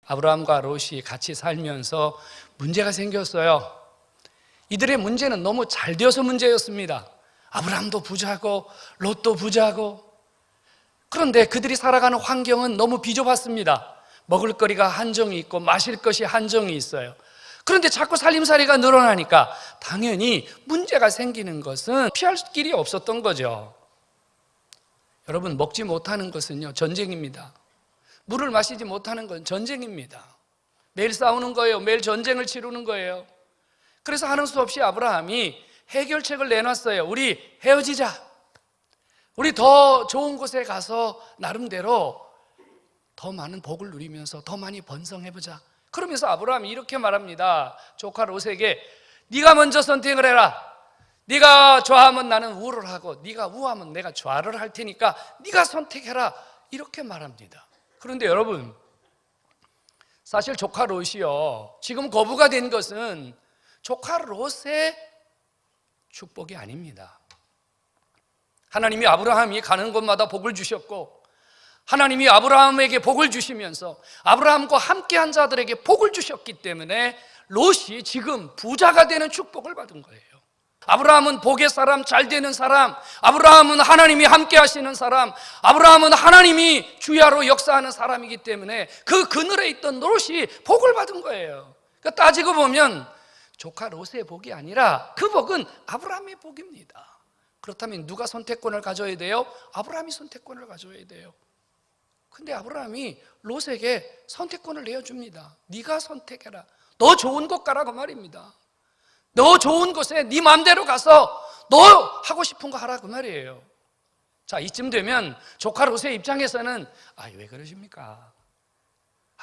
아브라함과 롯이 같이 살면서 문제가 생겼어요. 이들의 문제는 너무 잘 되어서 문제였습니다. 아브라함도 부자고 롯도 부자고. 그런데 그들이 살아가는 환경은 너무 비좁았습니다. 먹을 거리가 한정이 있고 마실 것이 한정이 있어요. 그런데 자꾸 살림살이가 늘어나니까 당연히 문제가 생기는 것은 피할 길이 없었던 거죠. 여러분, 먹지 못하는 것은요 전쟁입니다. 물을 마시지 못하는 건 전쟁입니다. 매일 싸우는 거예요. 매일 전쟁을 치르는 거예요. 그래서 하는 수 없이 아브라함이 해결책을 내놨어요. 우리 헤어지자. 우리 더 좋은 곳에 가서 나름대로 더 많은 복을 누리면서 더 많이 번성해보자. 그러면서 아브라함이 이렇게 말합니다. 조카 롯에게 네가 먼저 선택을 해라. 네가 좌하면 나는 우를 하고 네가 우하면 내가 좌를 할 테니까 네가 선택해라. 이렇게 말합니다. 그런데 여러분, 사실 조카 롯이요 지금 거부가 된 것은 조카 롯의 축복이 아닙니다. 하나님이 아브라함이 가는 곳마다 복을 주셨고, 하나님이 아브라함에게 복을 주시면서 아브라함과 함께한 자들에게 복을 주셨기 때문에 롯이 지금 부자가 되는 축복을 받은 거예요. 아브라함은 복의 사람, 잘 되는 사람, 아브라함은 하나님이 함께 하시는 사람, 아브라함은 하나님이 주야로 역사하는 사람이기 때문에 그 그늘에 있던 롯이 복을 받은 거예요. 그러니까 따지고 보면 조카 롯의 복이 아니라 그 복은 아브라함의 복입니다. 그렇다면 누가 선택권을 가져야 돼요? 아브라함이 선택권을 가져야 돼요. 근데 아브라함이 롯에게 선택권을 내어줍니다. 네가 선택해라. 너 좋은 곳 가라고 말입니다. 너 좋은 곳에 네 마음대로 가서 너 하고 싶은 거 하라고 말이에요. 자, 이쯤 되면 조카 롯의 입장에서는 왜 그러십니까?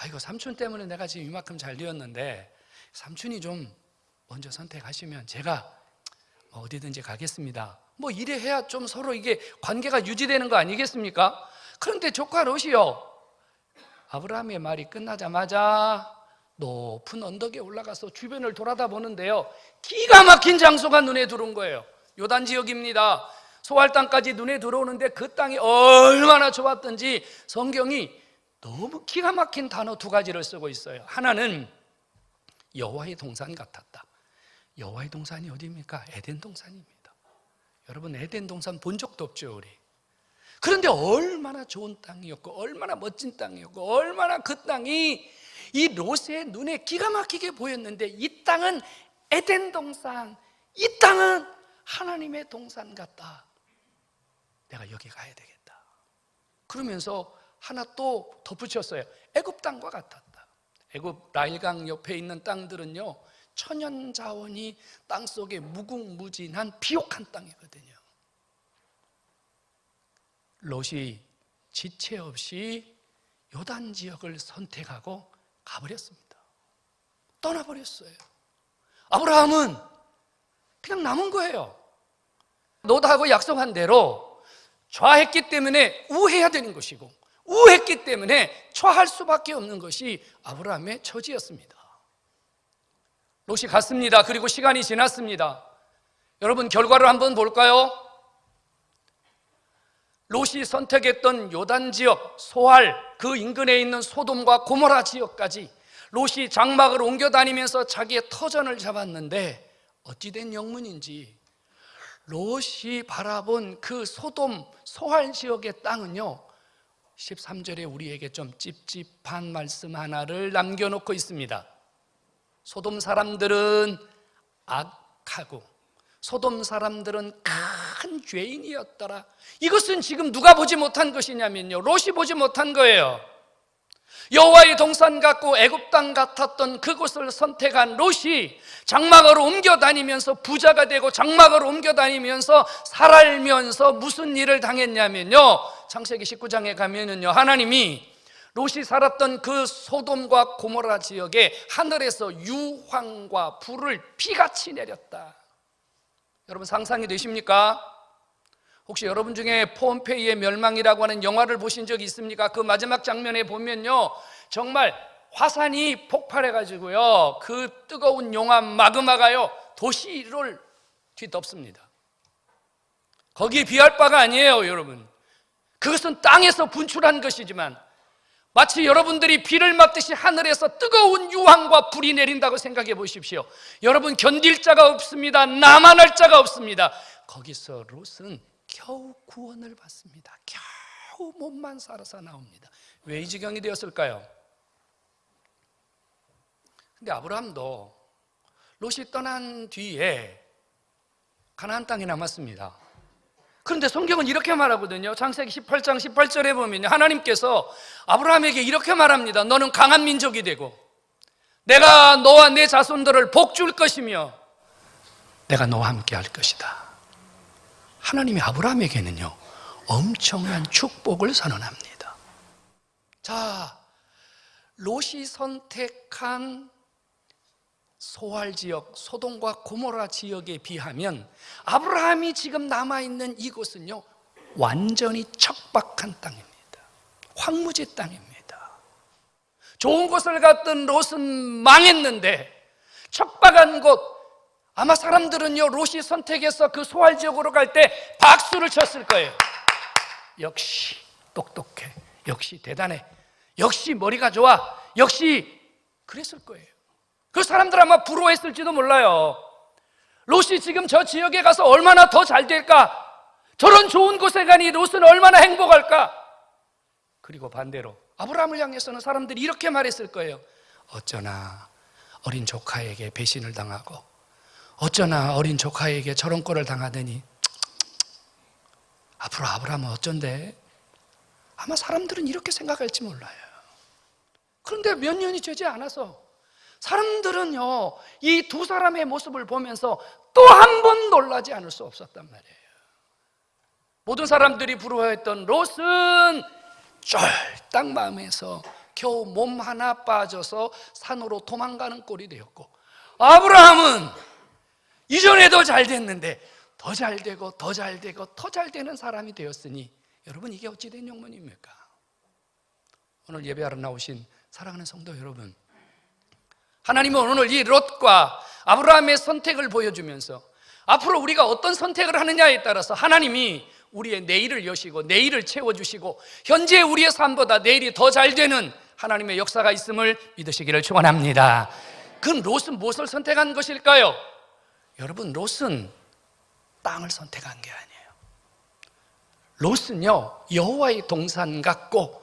이거 삼촌 때문에 내가 지금 이만큼 잘 되었는데 삼촌이 좀 먼저 선택하시면 제가 어디든지 가겠습니다. 이래 해야 좀 서로 이게 관계가 유지되는 거 아니겠습니까? 그런데 조카 롯이요 아브라함의 말이 끝나자마자 높은 언덕에 올라가서 주변을 돌아다 보는데요 기가 막힌 장소가 눈에 들어온 거예요. 요단 지역입니다. 소알 땅까지 눈에 들어오는데 그 땅이 얼마나 좋았던지 성경이 너무 기가 막힌 단어 두 가지를 쓰고 있어요. 하나는 여호와의 동산 같았다. 여호와의 동산이 어디입니까? 에덴 동산입니다. 여러분, 에덴 동산 본 적도 없죠 우리. 그런데 얼마나 좋은 땅이었고 얼마나 멋진 땅이었고 얼마나 그 땅이 이 롯의 눈에 기가 막히게 보였는데 이 땅은 에덴 동산, 이 땅은 하나님의 동산 같다. 내가 여기 가야 되겠다. 그러면서 하나 또 덧붙였어요. 애굽 땅과 같았다. 애굽 나일강 옆에 있는 땅들은요 천연 자원이 땅속에 무궁무진한 비옥한 땅이거든요. 롯이 지체 없이 요단 지역을 선택하고 가버렸습니다. 떠나버렸어요. 아브라함은 그냥 남은 거예요. 롯하고 약속한 대로 좌했기 때문에 우해야 되는 것이고 우했기 때문에 좌할 수밖에 없는 것이 아브라함의 처지였습니다. 롯이 갔습니다. 그리고 시간이 지났습니다. 여러분, 결과를 한번 볼까요? 롯이 선택했던 요단 지역, 소알, 그 인근에 있는 소돔과 고모라 지역까지 롯이 장막을 옮겨 다니면서 자기의 터전을 잡았는데 어찌된 영문인지 롯이 바라본 그 소돔, 소알 지역의 땅은요 13절에 우리에게 좀 찝찝한 말씀 하나를 남겨놓고 있습니다. 소돔 사람들은 악하고 소돔 사람들은 큰 죄인이었더라. 이것은 지금 누가 보지 못한 것이냐면요 롯이 보지 못한 거예요. 여호와의 동산 같고 애굽 땅 같았던 그곳을 선택한 롯이 장막으로 옮겨 다니면서 부자가 되고 장막으로 옮겨 다니면서 살면서 무슨 일을 당했냐면요 창세기 19장에 가면은요 하나님이 롯이 살았던 그 소돔과 고모라 지역에 하늘에서 유황과 불을 비같이 내렸다. 여러분, 상상이 되십니까? 혹시 여러분 중에 폼페이의 멸망이라고 하는 영화를 보신 적이 있습니까? 그 마지막 장면에 보면요 정말 화산이 폭발해가지고요 그 뜨거운 용암 마그마가요 도시를 뒤덮습니다. 거기에 비할 바가 아니에요. 여러분, 그것은 땅에서 분출한 것이지만 마치 여러분들이 비를 맞듯이 하늘에서 뜨거운 유황과 불이 내린다고 생각해 보십시오. 여러분 견딜 자가 없습니다. 나만할 자가 없습니다. 거기서 롯은 겨우 구원을 받습니다. 겨우 몸만 살아서 나옵니다. 왜 이 지경이 되었을까요? 근데 아브라함도 롯이 떠난 뒤에 가나안 땅이 남았습니다. 그런데 성경은 이렇게 말하거든요. 창세기 18장 18절에 보면 하나님께서 아브라함에게 이렇게 말합니다. 너는 강한 민족이 되고 내가 너와 내 자손들을 복 줄 것이며 내가 너와 함께 할 것이다. 하나님이 아브라함에게는요 엄청난 축복을 선언합니다. 자, 롯이 선택한 소알 지역, 소돔과 고모라 지역에 비하면 아브라함이 지금 남아있는 이곳은요 완전히 척박한 땅입니다. 황무지 땅입니다. 좋은 곳을 갔던 롯은 망했는데 척박한 곳, 아마 사람들은요 롯이 선택해서 그 소알 지역으로 갈 때 박수를 쳤을 거예요. 역시 똑똑해, 역시 대단해, 역시 머리가 좋아, 역시 그랬을 거예요. 그 사람들 아마 부러워했을지도 몰라요. 롯이 지금 저 지역에 가서 얼마나 더 잘 될까? 저런 좋은 곳에 가니 롯은 얼마나 행복할까? 그리고 반대로 아브라함을 향해서는 사람들이 이렇게 말했을 거예요. 어쩌나 어린 조카에게 배신을 당하고 어쩌나 어린 조카에게 저런 꼴을 당하더니 앞으로 아브라함은 어쩐데? 아마 사람들은 이렇게 생각할지 몰라요. 그런데 몇 년이 되지 않아서 사람들은요 이 두 사람의 모습을 보면서 또 한 번 놀라지 않을 수 없었단 말이에요. 모든 사람들이 부러워했던 롯은 쫄딱 마음에서 겨우 몸 하나 빠져서 산으로 도망가는 꼴이 되었고, 아브라함은 이전에도 잘 됐는데 더 잘 되고 더 잘 되고 더 잘 되는 사람이 되었으니, 여러분 이게 어찌 된 영문입니까? 오늘 예배하러 나오신 사랑하는 성도 여러분, 하나님은 오늘 이 롯과 아브라함의 선택을 보여주면서 앞으로 우리가 어떤 선택을 하느냐에 따라서 하나님이 우리의 내일을 여시고 내일을 채워주시고 현재 우리의 삶보다 내일이 더 잘 되는 하나님의 역사가 있음을 믿으시기를 축원합니다. 그럼 롯은 무엇을 선택한 것일까요? 여러분, 롯은 땅을 선택한 게 아니에요. 롯은요 여호와의 동산 같고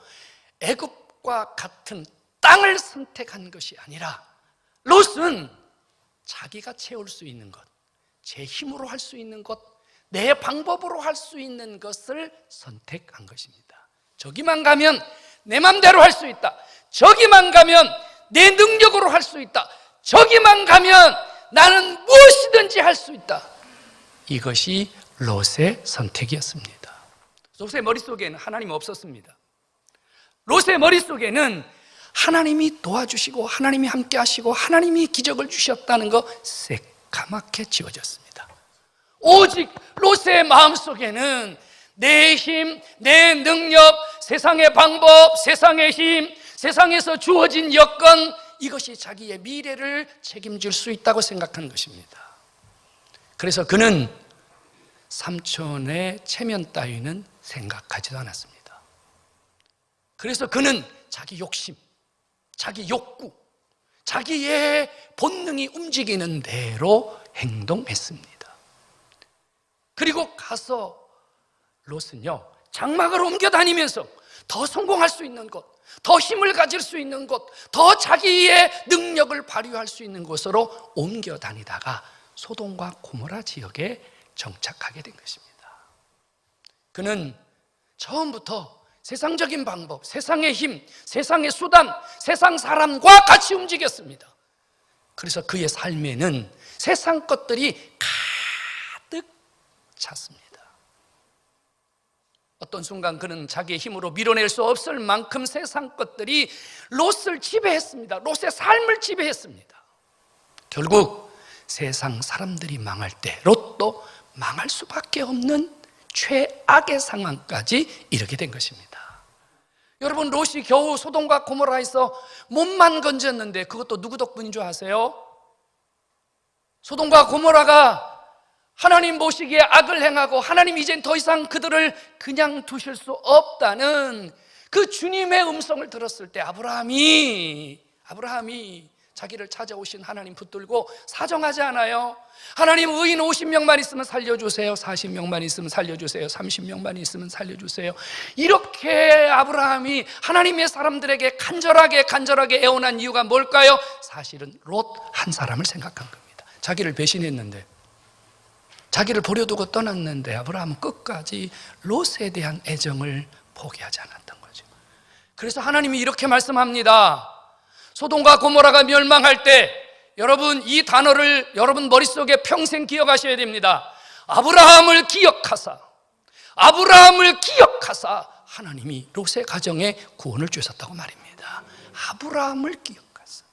애굽과 같은 땅을 선택한 것이 아니라 롯은 자기가 채울 수 있는 것, 제 힘으로 할 수 있는 것, 내 방법으로 할 수 있는 것을 선택한 것입니다. 저기만 가면 내 맘대로 할 수 있다, 저기만 가면 내 능력으로 할 수 있다, 저기만 가면 나는 무엇이든지 할 수 있다. 이것이 롯의 선택이었습니다. 롯의 머릿속에는 하나님 없었습니다. 롯의 머릿속에는 하나님이 도와주시고 하나님이 함께 하시고 하나님이 기적을 주셨다는 거 새까맣게 지워졌습니다. 오직 롯의 마음속에는 내 힘, 내 능력, 세상의 방법, 세상의 힘, 세상에서 주어진 여건, 이것이 자기의 미래를 책임질 수 있다고 생각한 것입니다. 그래서 그는 삼촌의 체면 따위는 생각하지도 않았습니다. 그래서 그는 자기 욕심, 자기 욕구, 자기의 본능이 움직이는 대로 행동했습니다. 그리고 가서 롯은요 장막을 옮겨 다니면서 더 성공할 수 있는 곳, 더 힘을 가질 수 있는 곳, 더 자기의 능력을 발휘할 수 있는 곳으로 옮겨 다니다가 소돔과 고모라 지역에 정착하게 된 것입니다. 그는 처음부터 세상적인 방법, 세상의 힘, 세상의 수단, 세상 사람과 같이 움직였습니다. 그래서 그의 삶에는 세상 것들이 가득 찼습니다. 어떤 순간 그는 자기의 힘으로 밀어낼 수 없을 만큼 세상 것들이 롯을 지배했습니다. 롯의 삶을 지배했습니다. 결국 세상 사람들이 망할 때 롯도 망할 수밖에 없는 최악의 상황까지 이르게 된 것입니다. 여러분, 롯이 겨우 소돔과 고모라에서 몸만 건졌는데 그것도 누구 덕분인 줄 아세요? 소돔과 고모라가 하나님 보시기에 악을 행하고 하나님 이젠 더 이상 그들을 그냥 두실 수 없다는 그 주님의 음성을 들었을 때 아브라함이 자기를 찾아오신 하나님 붙들고 사정하지 않아요. 하나님, 의인 50명만 있으면 살려주세요. 40명만 있으면 살려주세요. 30명만 있으면 살려주세요. 이렇게 아브라함이 하나님의 사람들에게 간절하게 애원한 이유가 뭘까요? 사실은 롯 한 사람을 생각한 겁니다. 자기를 배신했는데, 자기를 버려두고 떠났는데 아브라함은 끝까지 롯에 대한 애정을 포기하지 않았던 거죠. 그래서 하나님이 이렇게 말씀합니다. 소돔과 고모라가 멸망할 때, 여러분 이 단어를 여러분 머릿속에 평생 기억하셔야 됩니다. 아브라함을 기억하사 하나님이 롯의 가정에 구원을 주셨다고 말입니다. 아브라함을 기억하사.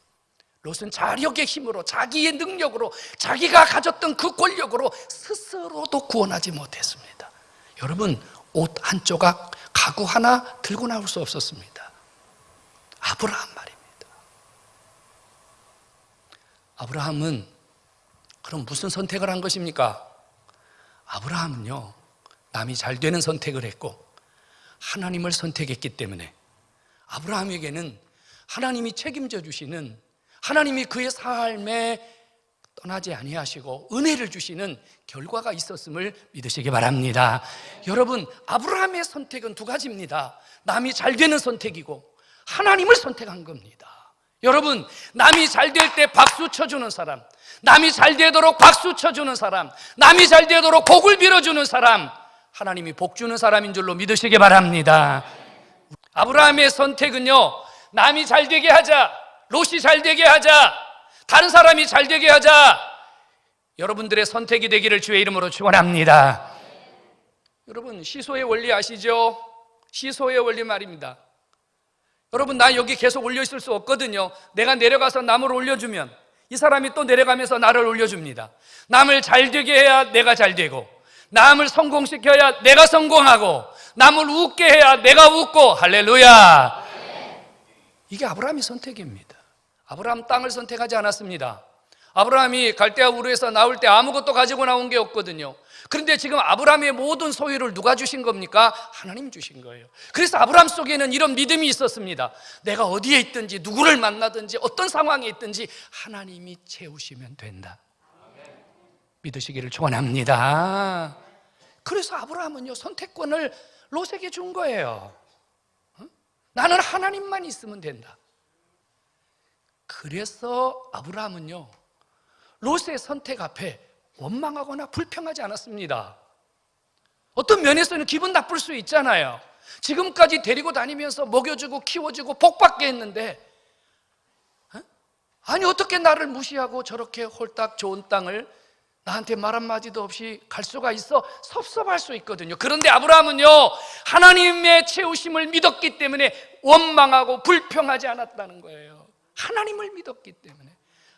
롯은 자력의 힘으로, 자기의 능력으로, 자기가 가졌던 그 권력으로 스스로도 구원하지 못했습니다. 여러분, 옷 한 조각, 가구 하나 들고 나올 수 없었습니다. 아브라함 말입니다. 아브라함은 그럼 무슨 선택을 한 것입니까? 아브라함은요, 남이 잘 되는 선택을 했고 하나님을 선택했기 때문에 아브라함에게는 하나님이 책임져 주시는, 하나님이 그의 삶에 떠나지 아니하시고 은혜를 주시는 결과가 있었음을 믿으시기 바랍니다. 여러분, 아브라함의 선택은 두 가지입니다. 남이 잘 되는 선택이고 하나님을 선택한 겁니다. 여러분, 남이 잘 될 때 박수 쳐주는 사람, 남이 잘 되도록 박수 쳐주는 사람, 남이 잘 되도록 복을 빌어주는 사람, 하나님이 복 주는 사람인 줄로 믿으시기 바랍니다. 아브라함의 선택은요, 남이 잘 되게 하자, 롯이 잘 되게 하자, 다른 사람이 잘 되게 하자, 여러분들의 선택이 되기를 주의 이름으로 축원합니다. 여러분, 시소의 원리 아시죠? 시소의 원리 말입니다. 여러분, 나 여기 계속 올려 있을 수 없거든요. 내가 내려가서 남을 올려주면 이 사람이 또 내려가면서 나를 올려줍니다. 남을 잘 되게 해야 내가 잘 되고, 남을 성공시켜야 내가 성공하고, 남을 웃게 해야 내가 웃고. 할렐루야. 이게 아브라함의 선택입니다. 아브라함 땅을 선택하지 않았습니다. 아브라함이 갈대아 우르에서 나올 때 아무것도 가지고 나온 게 없거든요. 그런데 지금 아브라함의 모든 소유를 누가 주신 겁니까? 하나님 주신 거예요. 그래서 아브라함 속에는 이런 믿음이 있었습니다. 내가 어디에 있든지, 누구를 만나든지, 어떤 상황에 있든지 하나님이 채우시면 된다. 믿으시기를 축원합니다. 그래서 아브라함은요, 선택권을 롯에게 준 거예요. 나는 하나님만 있으면 된다. 그래서 아브라함은요, 롯의 선택 앞에 원망하거나 불평하지 않았습니다. 어떤 면에서는 기분 나쁠 수 있잖아요. 지금까지 데리고 다니면서 먹여주고 키워주고 복받게 했는데, 아니 어떻게 나를 무시하고 저렇게 홀딱 좋은 땅을 나한테 말 한마디도 없이 갈 수가 있어? 섭섭할 수 있거든요. 그런데 아브라함은요, 하나님의 채우심을 믿었기 때문에 원망하고 불평하지 않았다는 거예요. 하나님을 믿었기 때문에.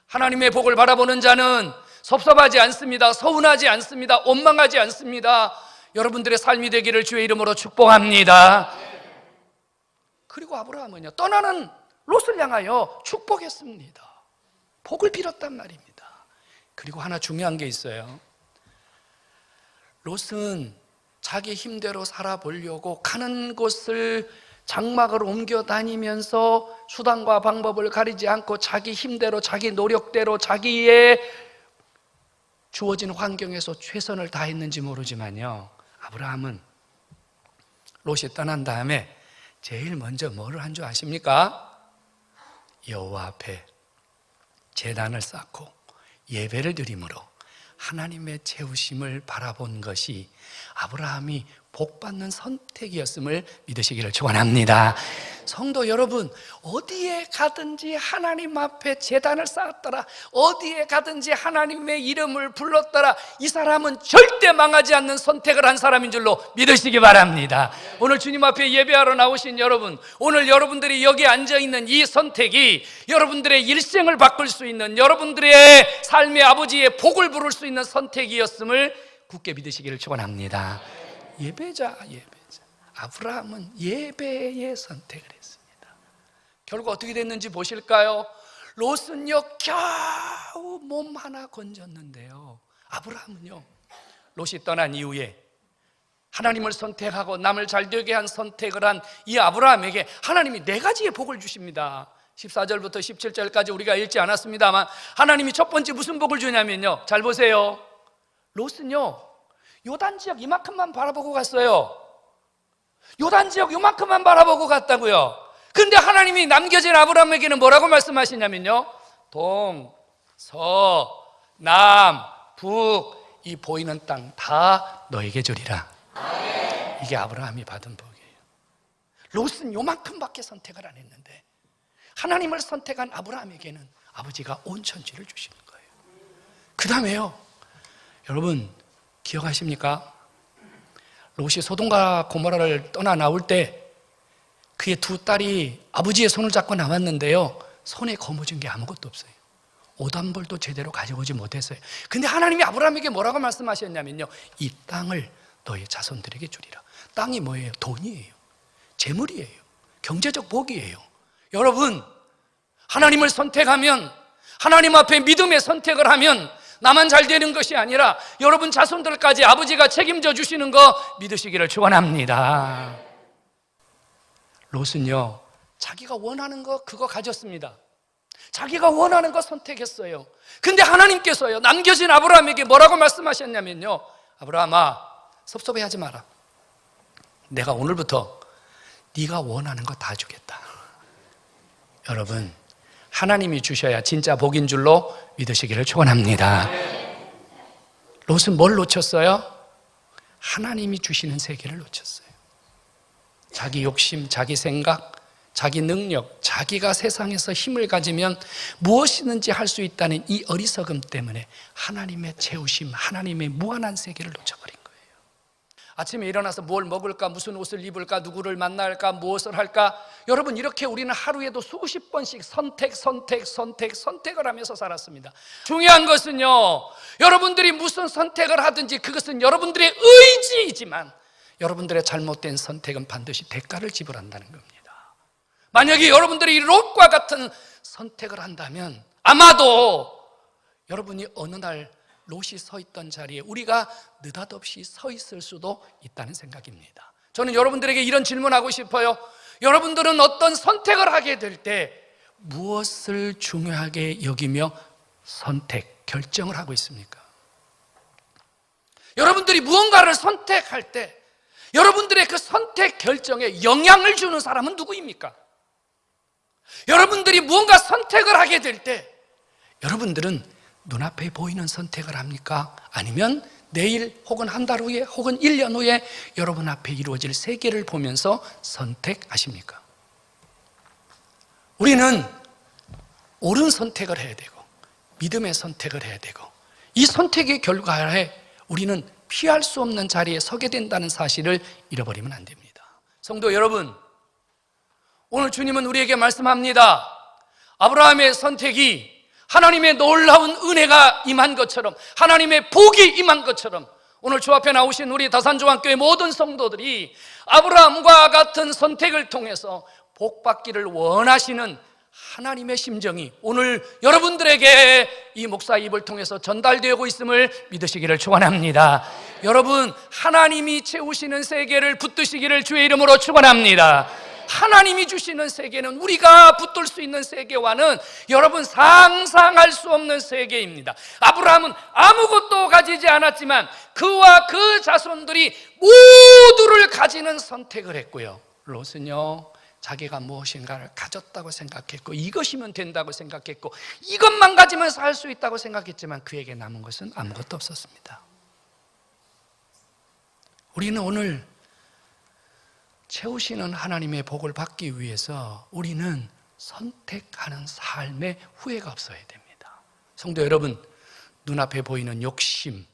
하나님의 복을 바라보는 자는 섭섭하지 않습니다. 서운하지 않습니다. 원망하지 않습니다. 여러분들의 삶이 되기를 주의 이름으로 축복합니다. 그리고 아브라함은요, 떠나는 롯을 향하여 축복했습니다. 복을 빌었단 말입니다. 그리고 하나 중요한 게 있어요. 롯은 자기 힘대로 살아보려고 가는 곳을 장막을 옮겨 다니면서 수단과 방법을 가리지 않고 자기 힘대로, 자기 노력대로, 자기의 주어진 환경에서 최선을 다했는지 모르지만요, 아브라함은 롯이 떠난 다음에 제일 먼저 뭐를 한 줄 아십니까? 여호와 앞에 제단을 쌓고 예배를 드림으로 하나님의 채우심을 바라본 것이 아브라함이 복받는 선택이었음을 믿으시기를 축원합니다. 성도 여러분, 어디에 가든지 하나님 앞에 제단을 쌓았더라, 어디에 가든지 하나님의 이름을 불렀더라, 이 사람은 절대 망하지 않는 선택을 한 사람인 줄로 믿으시기 바랍니다. 오늘 주님 앞에 예배하러 나오신 여러분, 오늘 여러분들이 여기 앉아있는 이 선택이 여러분들의 일생을 바꿀 수 있는, 여러분들의 삶의 아버지의 복을 부를 수 있는 선택이었음을 굳게 믿으시기를 축원합니다. 예배자. 아브라함은 예배의 선택을 했습니다. 결국 어떻게 됐는지 보실까요? 롯은요, 겨우 몸 하나 건졌는데요, 아브라함은요, 롯이 떠난 이후에 하나님을 선택하고 남을 잘되게 한 선택을 한 이 아브라함에게 하나님이 네 가지의 복을 주십니다. 14절부터 17절까지 우리가 읽지 않았습니다만 하나님이 첫 번째 무슨 복을 주냐면요, 잘 보세요. 롯은요 요단 지역 이만큼만 바라보고 갔어요. 요단 지역 요만큼만 바라보고 갔다고요. 근데 하나님이 남겨진 아브라함에게는 뭐라고 말씀하시냐면요, 동, 서, 남, 북 이 보이는 땅 다 너에게 주리라. 이게 아브라함이 받은 복이에요. 롯은 요만큼밖에 선택을 안 했는데 하나님을 선택한 아브라함에게는 아버지가 온 천지를 주시는 거예요. 그 다음에요, 여러분 기억하십니까? 롯이 소돔과 고모라를 떠나 나올 때 그의 두 딸이 아버지의 손을 잡고 나왔는데요, 손에 거머쥔 게 아무것도 없어요. 오단벌도 제대로 가져오지 못했어요. 근데 하나님이 아브라함에게 뭐라고 말씀하셨냐면요, 이 땅을 너의 자손들에게 주리라. 땅이 뭐예요? 돈이에요. 재물이에요. 경제적 복이에요. 여러분, 하나님을 선택하면, 하나님 앞에 믿음의 선택을 하면 나만 잘 되는 것이 아니라 여러분 자손들까지 아버지가 책임져 주시는 거 믿으시기를 축원합니다. 롯은요 자기가 원하는 거 그거 가졌습니다. 자기가 원하는 거 선택했어요. 근데 하나님께서요 남겨진 아브라함에게 뭐라고 말씀하셨냐면요, 아브라함아 섭섭해하지 마라. 내가 오늘부터 네가 원하는 거 다 주겠다. 여러분, 하나님이 주셔야 진짜 복인 줄로 믿으시기를 축원합니다. 롯은 뭘 놓쳤어요? 하나님이 주시는 세계를 놓쳤어요. 자기 욕심, 자기 생각, 자기 능력, 자기가 세상에서 힘을 가지면 무엇이든지 할 수 있다는 이 어리석음 때문에 하나님의 채우심, 하나님의 무한한 세계를 놓쳐버린 거예요. 아침에 일어나서 뭘 먹을까, 무슨 옷을 입을까, 누구를 만날까, 무엇을 할까. 여러분, 이렇게 우리는 하루에도 수십 번씩 선택을 하면서 살았습니다. 중요한 것은요, 여러분들이 무슨 선택을 하든지 그것은 여러분들의 의지이지만 여러분들의 잘못된 선택은 반드시 대가를 지불한다는 겁니다. 만약에 여러분들이 롯과 같은 선택을 한다면 아마도 여러분이 어느 날 롯이 서 있던 자리에 우리가 느닷없이 서 있을 수도 있다는 생각입니다. 저는 여러분들에게 이런 질문하고 싶어요. 여러분들은 어떤 선택을 하게 될 때 무엇을 중요하게 여기며 결정을 하고 있습니까? 여러분들이 무언가를 선택할 때 여러분들의 그 선택 결정에 영향을 주는 사람은 누구입니까? 여러분들이 무언가 선택을 하게 될 때 여러분들은 눈앞에 보이는 선택을 합니까? 아니면 내일 혹은 한 달 후에 혹은 1년 후에 여러분 앞에 이루어질 세계를 보면서 선택하십니까? 우리는 옳은 선택을 해야 되고 믿음의 선택을 해야 되고 이 선택의 결과에 우리는 피할 수 없는 자리에 서게 된다는 사실을 잃어버리면 안 됩니다. 성도 여러분, 오늘 주님은 우리에게 말씀합니다. 아브라함의 선택이 하나님의 놀라운 은혜가 임한 것처럼, 하나님의 복이 임한 것처럼 오늘 주 앞에 나오신 우리 다산조항교회 모든 성도들이 아브라함과 같은 선택을 통해서 복받기를 원하시는 하나님의 심정이 오늘 여러분들에게 이 목사 입을 통해서 전달되고 있음을 믿으시기를 축원합니다. 여러분, 하나님이 채우시는 세계를 붙드시기를 주의 이름으로 축원합니다. 하나님이 주시는 세계는 우리가 붙들 수 있는 세계와는 여러분 상상할 수 없는 세계입니다. 아브라함은 아무것도 가지지 않았지만 그와 그 자손들이 모두를 가지는 선택을 했고요. 롯은요 자기가 무엇인가를 가졌다고 생각했고 이것이면 된다고 생각했고 이것만 가지면 살 수 있다고 생각했지만 그에게 남은 것은 아무것도 없었습니다. 우리는 오늘 채우시는 하나님의 복을 받기 위해서 우리는 선택하는 삶에 후회가 없어야 됩니다. 성도 여러분, 눈앞에 보이는 욕심,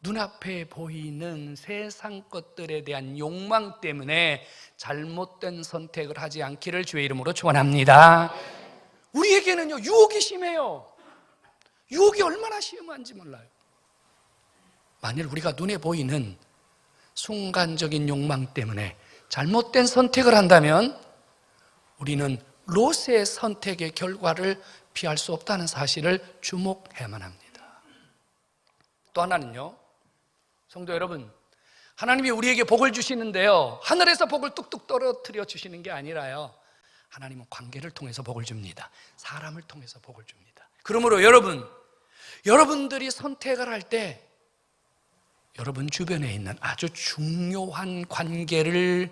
눈앞에 보이는 세상 것들에 대한 욕망 때문에 잘못된 선택을 하지 않기를 주의 이름으로 축원합니다. 우리에게는요 유혹이 심해요. 유혹이 얼마나 심한지 몰라요. 만일 우리가 눈에 보이는 순간적인 욕망 때문에 잘못된 선택을 한다면 우리는 롯의 선택의 결과를 피할 수 없다는 사실을 주목해야만 합니다. 또 하나는요, 성도 여러분, 하나님이 우리에게 복을 주시는데요, 하늘에서 복을 뚝뚝 떨어뜨려 주시는 게 아니라요, 하나님은 관계를 통해서 복을 줍니다. 사람을 통해서 복을 줍니다. 그러므로 여러분들이 선택을 할 때 여러분 주변에 있는 아주 중요한 관계를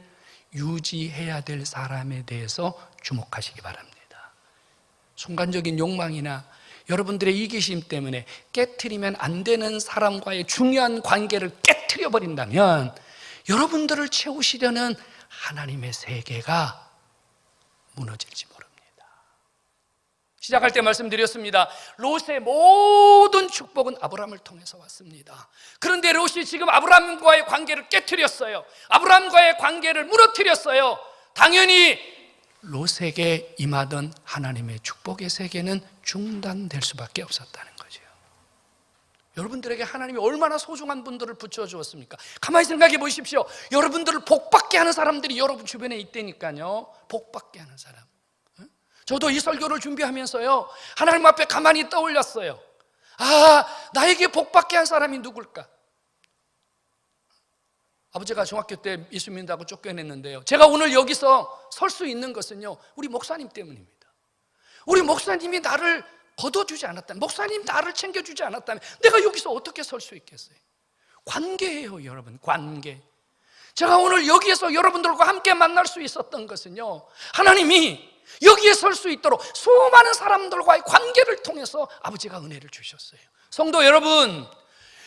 유지해야 될 사람에 대해서 주목하시기 바랍니다. 순간적인 욕망이나 여러분들의 이기심 때문에 깨트리면 안 되는 사람과의 중요한 관계를 깨트려 버린다면 여러분들을 채우시려는 하나님의 세계가 무너질지 모릅니다. 시작할 때 말씀드렸습니다. 롯의 모든 축복은 아브라함을 통해서 왔습니다. 그런데 롯이 지금 아브라함과의 관계를 깨트렸어요. 아브라함과의 관계를 무너뜨렸어요. 당연히 롯에게 임하던 하나님의 축복의 세계는 중단될 수밖에 없었다는 거죠. 여러분들에게 하나님이 얼마나 소중한 분들을 붙여주었습니까? 가만히 생각해 보십시오. 여러분들을 복받게 하는 사람들이 여러분 주변에 있다니까요. 복받게 하는 사람. 저도 이 설교를 준비하면서요, 하나님 앞에 가만히 떠올렸어요. 나에게 복받게 한 사람이 누굴까? 아버지가 중학교 때 예수 믿는다고 쫓겨냈는데요, 제가 오늘 여기서 설 수 있는 것은요, 우리 목사님 때문입니다. 우리 목사님이 나를 거둬주지 않았다면, 목사님 나를 챙겨주지 않았다면 내가 여기서 어떻게 설 수 있겠어요? 관계예요, 여러분. 관계. 제가 오늘 여기에서 여러분들과 함께 만날 수 있었던 것은요, 하나님이 여기에 설 수 있도록 수많은 사람들과의 관계를 통해서 아버지가 은혜를 주셨어요. 성도 여러분,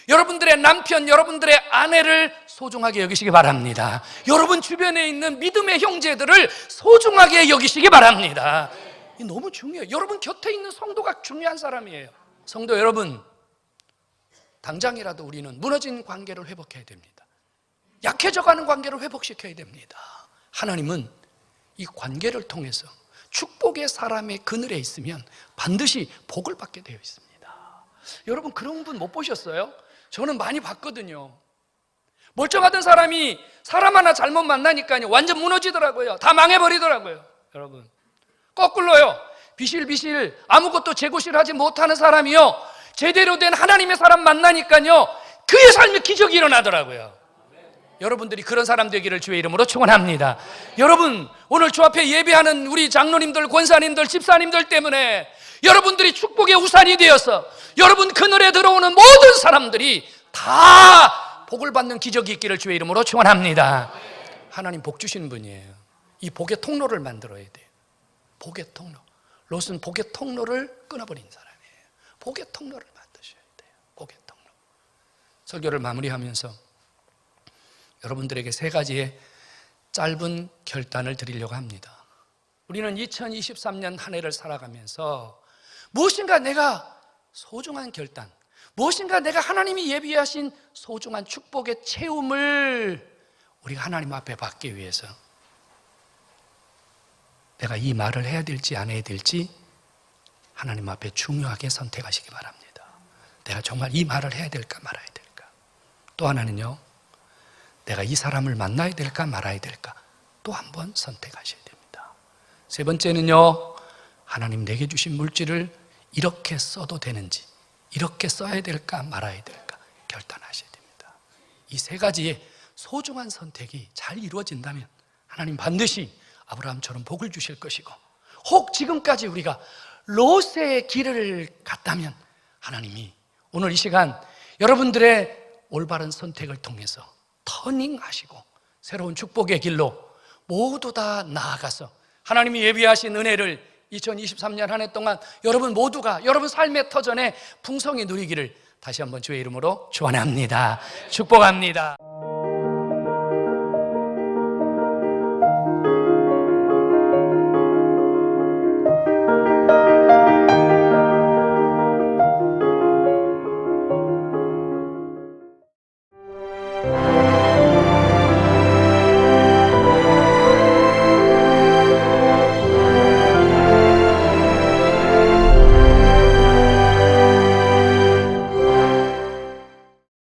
여러분들의 남편, 여러분들의 아내를 소중하게 여기시기 바랍니다. 여러분 주변에 있는 믿음의 형제들을 소중하게 여기시기 바랍니다. 너무 중요해요. 여러분 곁에 있는 성도가 중요한 사람이에요. 성도 여러분, 당장이라도 우리는 무너진 관계를 회복해야 됩니다. 약해져가는 관계를 회복시켜야 됩니다. 하나님은 이 관계를 통해서 축복의 사람의 그늘에 있으면 반드시 복을 받게 되어 있습니다. 여러분 그런 분 못 보셨어요? 저는 많이 봤거든요. 멀쩡하던 사람이 사람 하나 잘못 만나니까요, 완전 무너지더라고요. 다 망해버리더라고요. 여러분 거꾸로요, 비실비실 아무것도 제고실하지 못하는 사람이요, 제대로 된 하나님의 사람 만나니까요, 그의 삶에 기적이 일어나더라고요. 여러분들이 그런 사람 되기를 주의 이름으로 축원합니다. 여러분 오늘 주 앞에 예배하는 우리 장로님들, 권사님들, 집사님들 때문에 여러분들이 축복의 우산이 되어서 여러분 그늘에 들어오는 모든 사람들이 다 복을 받는 기적이 있기를 주의 이름으로 축원합니다. 하나님 복 주시는 분이에요. 이 복의 통로를 만들어야 돼요. 복의 통로. 롯은 복의 통로를 끊어버린 사람이에요. 복의 통로를 만드셔야 돼요. 복의 통로. 설교를 마무리하면서 여러분들에게 세 가지의 짧은 결단을 드리려고 합니다. 우리는 2023년 한 해를 살아가면서 무엇인가 내가 소중한 결단, 무엇인가 내가 하나님이 예비하신 소중한 축복의 체험을 우리가 하나님 앞에 받기 위해서 내가 이 말을 해야 될지 안 해야 될지 하나님 앞에 중요하게 선택하시기 바랍니다. 내가 정말 이 말을 해야 될까 말아야 될까? 또 하나는요, 내가 이 사람을 만나야 될까 말아야 될까? 또 한 번 선택하셔야 됩니다. 세 번째는요, 하나님 내게 주신 물질을 이렇게 써도 되는지, 이렇게 써야 될까 말아야 될까 결단하셔야 됩니다. 이 세 가지의 소중한 선택이 잘 이루어진다면 하나님 반드시 아브라함처럼 복을 주실 것이고, 혹 지금까지 우리가 롯의 길을 갔다면 하나님이 오늘 이 시간 여러분들의 올바른 선택을 통해서 터닝하시고 새로운 축복의 길로 모두 다 나아가서 하나님이 예비하신 은혜를 2023년 한 해 동안 여러분 모두가 여러분 삶의 터전에 풍성히 누리기를 다시 한번 주의 이름으로 축원합니다. 축복합니다.